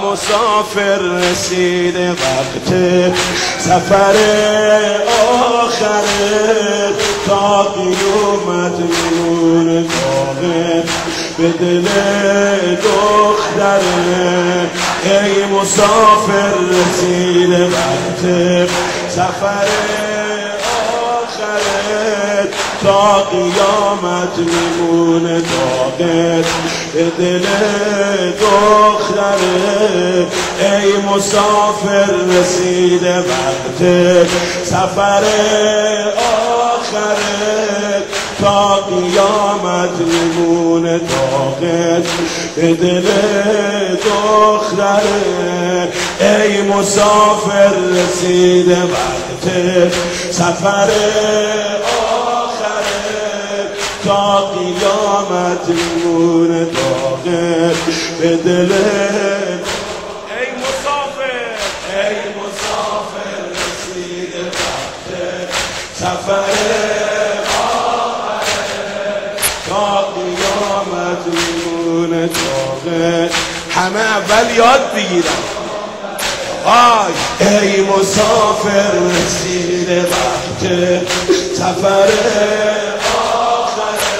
مسافر رسیده وقت سفر آخره، تا قیامت میمونه داغت به دل دختره. ای مسافر رسیده وقت سفر آخره، تا قیامت میمونه داغت به دل دختره. ای مسافر رسیده وقت سفر آخره، تا قیامت میمونه داغت به دل دختره. ای مسافر رسیده وقت سفر آخره، تا قیامت میمونه داغت به دل. ای مسافر رسیده وقت سفر آخره، تا قیامت میمونه داغت. همه اول یاد بگیرن. ای مسافر رسیده وقت سفر آخره،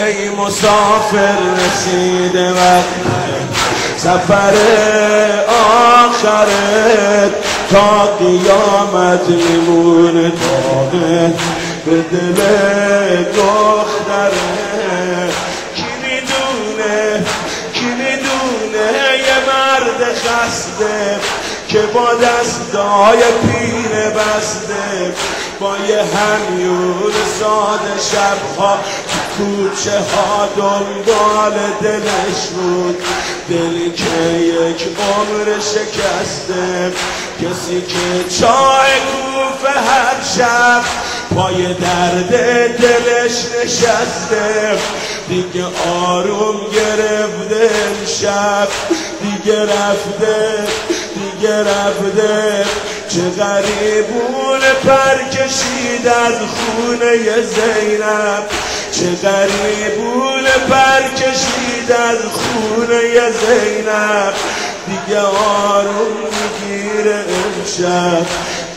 ای مسافر رسیده وقت سفر آخره، تا قیامت میمونه داغت به دل دختره. کی میدونه یه مرد خسته که با دستای پینه بسته، با یه همیون ساده شبها تو کوچه ها دنبال دلش بود، دلی که یک عمر شکسته. کسی که چای کوفه هر شب پای درد دلش نشسته، دیگه آروم گرفته امشب، دیگه رفته. چه غریبونه پر کشید از خونه زینب، چه غریبونه پر کشید از خونه زینب. دیگه آروم میگیره امشب،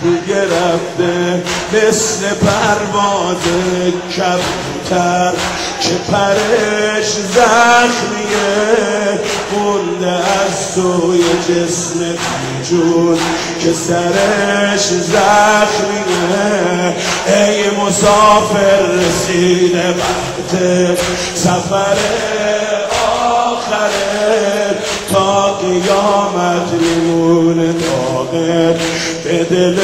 دیگه رفته مثل پرواز کبوتر که پرش زخمیه، مونده از سوی جسم بیجون که سرش زخمیه. ای مسافر رسیده وقت سفر آخره، تا قیامت میمونه داغت به دل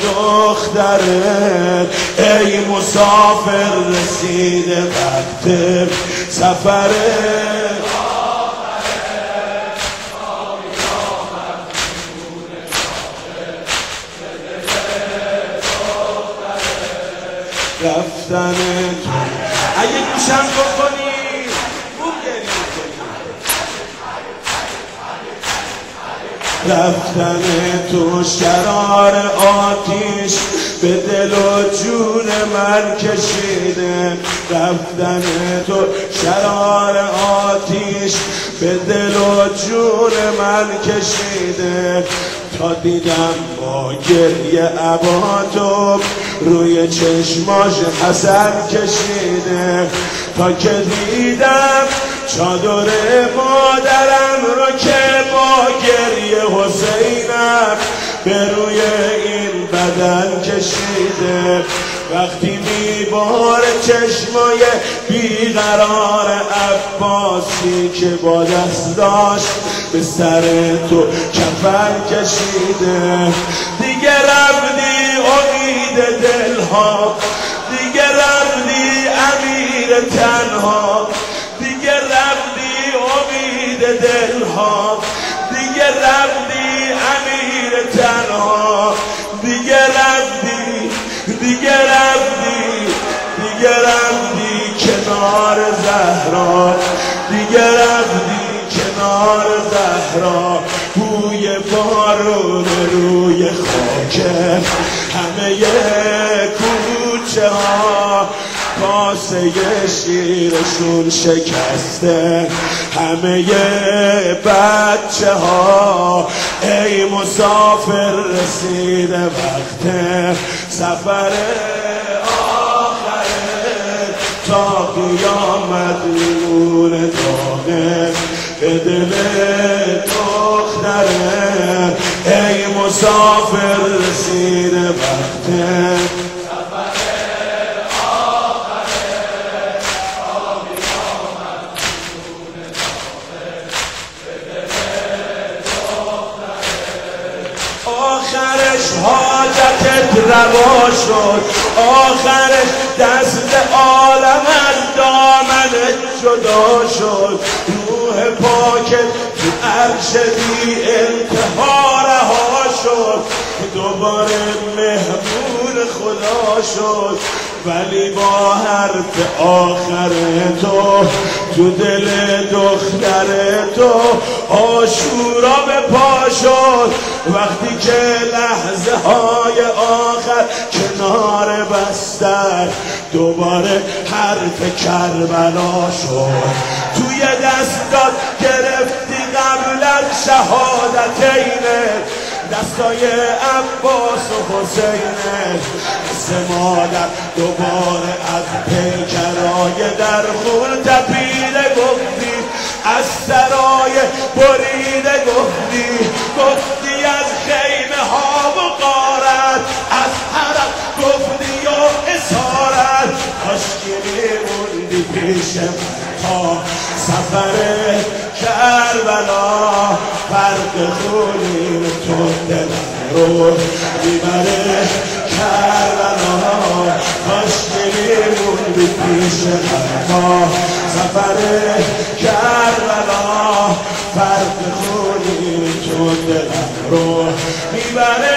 دختره. ای مسافر رسیده وقت سفر آخره، تا قیامت میمونه داغت به دل دختره. رفتن تو اگه گوشم بکنی رفتن تو شرار آتیش به دل و جون من کشیده، رفتن تو شرار آتیش به دل و جون من کشیده. تا دیدم با گریه عباتو روی چشماش حسن کشیده، تا که دیدم چادر مادرم رو که با گریه حسینم به روی این بدن کشیده. وقتی میبار چشمای بیقرار عباسی که با دست داشت به سر تو کفن کشیده. دیگه رفتی امید دلها، دیگه رفتی امیر تنها، دیگه رفتی امید دلها، دیگه رفتی امیر تنها، دیگه رفتی کنار زهرا، دیگه رفتی کنار زهرا. بوی بارون روی خاک همه کوچه شیرشون شکسته همه بچه ها. ای مسافر رسیده وقت سفر آخره، تا قیامت میمونه داغه به دل دختره. ای مسافر رسیده وقت آخرش حاجتت روا شد، آخرش دست عالم از دامنت جدا شد. روح پاکت تو عرش بی انتها رها شد، دوباره مهمون خدا شد. ولی با حرف آخر تو دل دختر تو آشورا به پا شد. وقتی که لحظه های آخر کنار بستر دوباره حرف کربلا شد. توی دستات گرفتی قبل از شهادتینت دستای عباس و حسینت. مثل مادر دوباره از پیکرای در خون تپیده گفتی، از سرای بریده گفتی از خیمه ها و غارت، از حرم گفتی یا اسارت. کاشکی میموندی پیش من تا سفر کربلا. فرق خونی تو دلم رو میبره کربلا. کاشکی میموندی پیش من تا سفر کربلا. فرق خونی تو دلم رو میبره